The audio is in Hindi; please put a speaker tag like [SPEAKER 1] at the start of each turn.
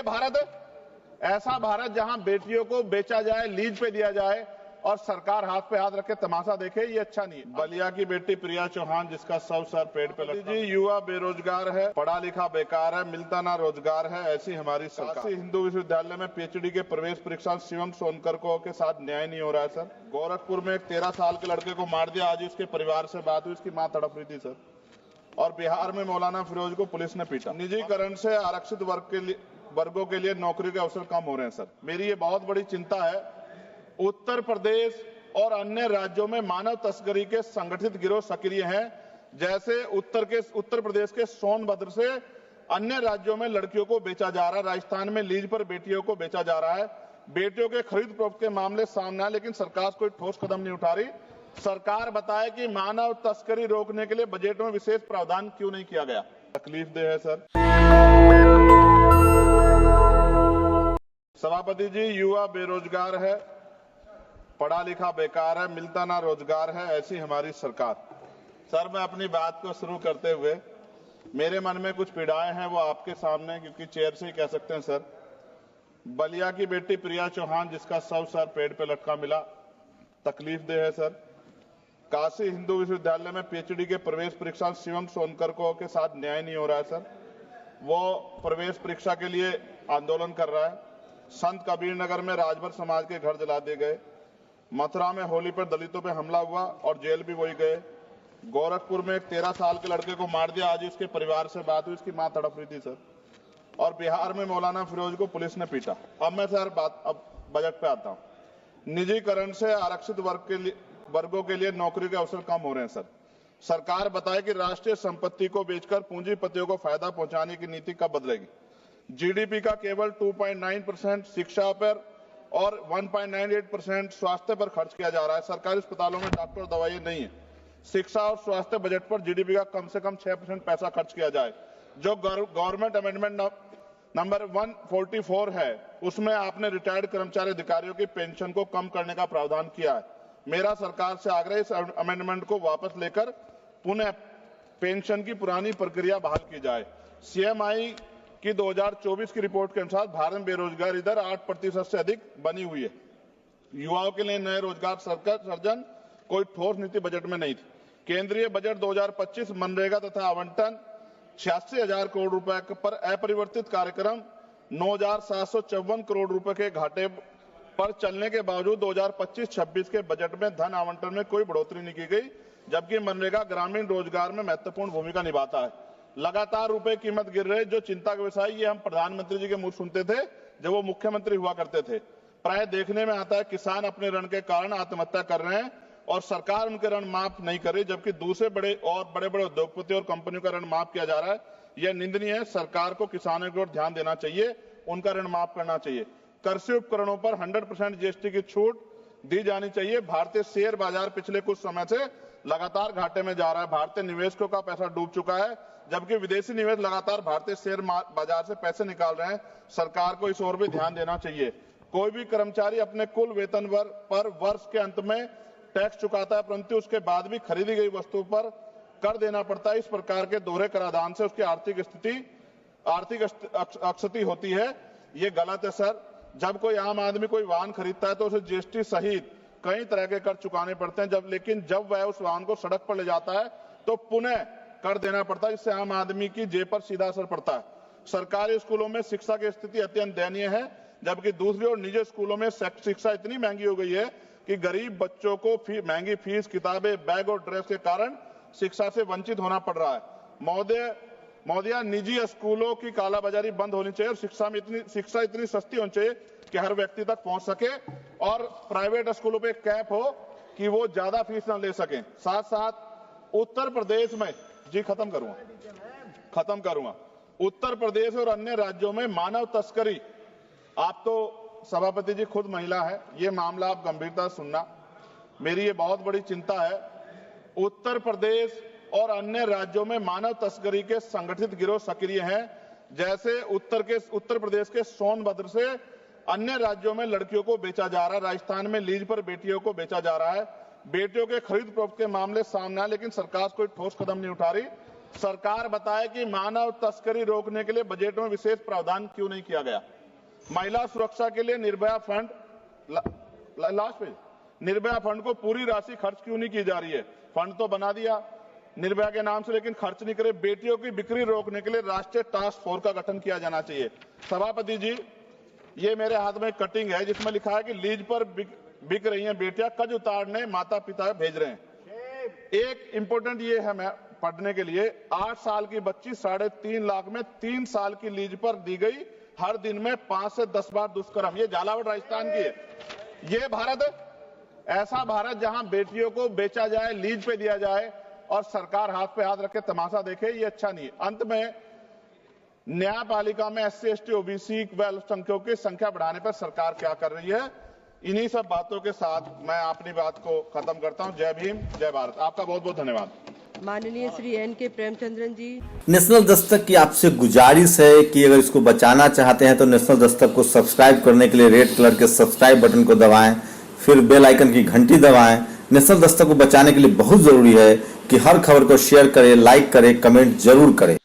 [SPEAKER 1] भारत है? ऐसा भारत जहां बेटियों को बेचा जाए, लीज पे दिया जाए और सरकार हाथ पे हाथ रखे तमाशा देखे, ये अच्छा नहीं है। बलिया की बेटी प्रिया चौहान जिसका सब सर पेड़ पे लगा, युवा बेरोजगार है, पढ़ा लिखा बेकार है, मिलता ना रोजगार है, ऐसी हमारी सरकार। हिंदू विश्वविद्यालय में पीएचडी के प्रवेश परीक्षा शिवम सोनकर को के साथ न्याय नहीं हो रहा है सर। गोरखपुर में एक 13 साल के लड़के को मार दिया, आज उसके परिवार से बात हुई, उसकी मां तड़प रही थी सर। और बिहार में मौलाना फिरोज को पुलिस ने पीटा। निजीकरण से आरक्षित वर्गों के लिए नौकरी के अवसर कम हो रहे हैं सर। मेरी ये बहुत बड़ी चिंता है। उत्तर प्रदेश और अन्य राज्यों में मानव तस्करी के संगठित गिरोह सक्रिय हैं। जैसे उत्तर प्रदेश के सोनभद्र से अन्य राज्यों में लड़कियों को बेचा जा रहा है, राजस्थान में लीज पर बेटियों को बेचा जा रहा है। बेटियों के खरीद फरोख्त के मामले सामने आए, लेकिन सरकार कोई ठोस कदम नहीं उठा रही। सरकार बताए कि मानव तस्करी रोकने के लिए बजट में विशेष प्रावधान क्यों नहीं किया गया? तकलीफ दे है सर। सभापति जी, युवा बेरोजगार है, पढ़ा लिखा बेकार है, मिलता ना रोजगार है, ऐसी हमारी सरकार। सर, मैं अपनी बात को शुरू करते हुए मेरे मन में कुछ पीड़ाएं हैं, वो आपके सामने क्योंकि चेयर से ही कह सकते हैं सर। बलिया की बेटी प्रिया चौहान जिसका सब सर पेड़ पे लटका मिला, तकलीफ दे है सर। काशी हिंदू विश्वविद्यालय में पीएचडी के प्रवेश परीक्षा शिवम सोनकर को के साथ न्याय नहीं हो रहा है सर। वो प्रवेश परीक्षा के लिए आंदोलन कर रहा है। संत कबीर नगर में राजभर समाज के घर जला दिए गए। मथुरा में होली पर दलितों पे हमला हुआ और जेल भी वही गए। गोरखपुर में एक 13 साल के लड़के को मार दिया, आज उसके परिवार से बात हुई, उसकी मां तड़प रही थी सर। और बिहार में मौलाना फिरोज को पुलिस ने पीटा। अब मैं सर अब बजट पे आता हूं। निजीकरण से आरक्षित वर्गों के लिए नौकरी के अवसर कम हो रहे हैं सर। सरकार बताए कि राष्ट्रीय संपत्ति को बेचकर पूंजीपतियों को फायदा पहुंचाने की नीति कब बदलेगी? जीडीपी का केवल 2.9% शिक्षा पर और 1.98% स्वास्थ्य पर खर्च किया जा रहा है। सरकारी अस्पतालों में डॉक्टर दवाइयां नहीं है। शिक्षा और स्वास्थ्य बजट पर जीडीपी का कम से कम 6% पैसा खर्च किया जाए। जो गवर्नमेंट अमेंडमेंट नंबर 144 है, उसमें आपने रिटायर्ड कर्मचारी अधिकारियों की पेंशन को कम करने का प्रावधान किया है। मेरा सरकार से आग्रह, इस अमेंडमेंट को वापस लेकर पुनः पेंशन की पुरानी प्रक्रिया बहाल की जाए। सीएमआई की 2024 की रिपोर्ट के अनुसार भारत में बेरोजगारी दर 8% से अधिक बनी हुई है। युवाओं के लिए नए रोजगार सृजन कोई ठोस नीति बजट में नहीं थी। केंद्रीय बजट 2025 मनरेगा तथा आवंटन 86,000 करोड़ रुपए पर अपरिवर्तित कार्यक्रम 9,754 करोड़ रुपए के घाटे पर चलने के बावजूद 2025-26 के बजट में धन आवंटन में कोई बढ़ोतरी नहीं की गई, जबकि मनरेगा ग्रामीण रोजगार में महत्वपूर्ण भूमिका निभाता है। लगातार रुपए कीमत गिर रहे, जो चिंता का विषय, ये हम प्रधानमंत्री जी के मुंह सुनते थे जब वो मुख्यमंत्री हुआ करते थे। प्राय देखने में आता है किसान अपने ऋण के कारण आत्महत्या कर रहे हैं और सरकार उनके ऋण माफ नहीं कर रही, जबकि दूसरे बड़े उद्योगपति और कंपनियों का ऋण माफ किया जा रहा है। यह निंदनीय है। सरकार को किसानों की ओर ध्यान देना चाहिए, उनका ऋण माफ करना चाहिए। कृषि उपकरणों पर 100% जीएसटी की छूट दी जानी चाहिए। भारतीय शेयर बाजार पिछले कुछ समय से लगातार घाटे में जा रहा है। भारतीय निवेशकों का पैसा डूब चुका है, जबकि विदेशी निवेश लगातार भारतीय शेयर बाजार से पैसे निकाल रहे हैं। सरकार को इस ओर भी ध्यान देना चाहिए। कोई भी कर्मचारी अपने कुल वेतन पर वर्ष के अंत में टैक्स चुकाता है, परंतु उसके बाद भी खरीदी गई वस्तु पर कर देना पड़ता है। इस प्रकार के दोहरे कराधान से उसकी आर्थिक अक्षति होती है। ये गलत है सर। जब कोई आम आदमी कोई वाहन खरीदता है तो उसे जीएसटी सहित कई तरह के कर चुकाने पड़ते हैं, लेकिन जब वह उस वाहन को सड़क पर ले जाता है तो पुनः कर देना पड़ता है, जिससे आम आदमी की जेब पर सीधा असर पड़ता है। सरकारी स्कूलों में शिक्षा की स्थिति अत्यंत दयनीय है, जबकि दूसरी ओर निजी स्कूलों में शिक्षा इतनी महंगी हो गई है कि गरीब बच्चों को महंगी फीस, किताबें, बैग और ड्रेस के कारण शिक्षा से वंचित होना पड़ रहा है। महोदया, निजी स्कूलों की कालाबाजारी बंद होनी चाहिए और शिक्षा इतनी सस्ती होनी चाहिए कि हर व्यक्ति तक पहुंच सके, और प्राइवेट स्कूलों पे कैप हो कि वो ज्यादा फीस न ले सकें। साथ साथ उत्तर प्रदेश में, जी खत्म करूंगा, उत्तर प्रदेश और अन्य राज्यों में मानव तस्करी, आप तो सभापति जी खुद महिला है, ये मामला आप गंभीरता से सुनना। मेरी ये बहुत बड़ी चिंता है। उत्तर प्रदेश और अन्य राज्यों में मानव तस्करी के संगठित गिरोह सक्रिय हैं। जैसे उत्तर प्रदेश के सोनभद्र से अन्य राज्यों में लड़कियों को बेचा जा रहा है, राजस्थान में लीज पर बेटियों को बेचा जा रहा है। बेटियों के खरीद फरोख्त के मामले सामने आए, लेकिन सरकार कोई ठोस कदम नहीं उठा रही। सरकार बताए कि मानव तस्करी रोकने के लिए बजट में विशेष प्रावधान क्यों नहीं किया गया। महिला सुरक्षा के लिए Nirbhaya fund, last page, Nirbhaya fund को पूरी राशि खर्च क्यों नहीं की जा रही है। फंड तो बना दिया निर्भया के नाम से, लेकिन खर्च नहीं करे। बेटियों की बिक्री रोकने के लिए राष्ट्रीय टास्क फोर्स का गठन किया जाना चाहिए। सभापति जी, ये मेरे हाथ में कटिंग है जिसमें लिखा है कि लीज पर बिक रही हैं बेटियां, कर्ज उतारने माता पिता भेज रहे हैं। एक इंपॉर्टेंट ये है मैं पढ़ने के लिए, 8 साल की बच्ची 3.5 लाख में 3 साल की लीज पर दी गई, हर दिन में 5 से 10 बार दुष्कर्म। ये झालावाड़ राजस्थान की है। ये भारत है? ऐसा भारत जहां बेटियों को बेचा जाए, लीज पे दिया जाए और सरकार हाथ पे हाथ रख के तमाशा देखे, ये अच्छा नहीं है। अंत में न्यायपालिका में SC, ST, OBC व अल्पसंख्यकों की संख्या बढ़ाने पर सरकार क्या कर रही है। इन्हीं सब बातों के साथ मैं अपनी बात को खत्म करता हूं। जय भीम, जय भारत। आपका बहुत बहुत धन्यवाद।
[SPEAKER 2] माननीय श्री N.K. प्रेमचंद्रन जी।
[SPEAKER 3] नेशनल दस्तक की आपसे गुजारिश है कि अगर इसको बचाना चाहते हैं तो नेशनल दस्तक को सब्सक्राइब करने के लिए रेड कलर के सब्सक्राइब बटन को दबाएं, फिर बेल आइकन की घंटी दबाएं। नेशनल दस्तक को बचाने के लिए बहुत जरूरी है कि हर खबर को शेयर करें, लाइक करें, कमेंट जरूर करें।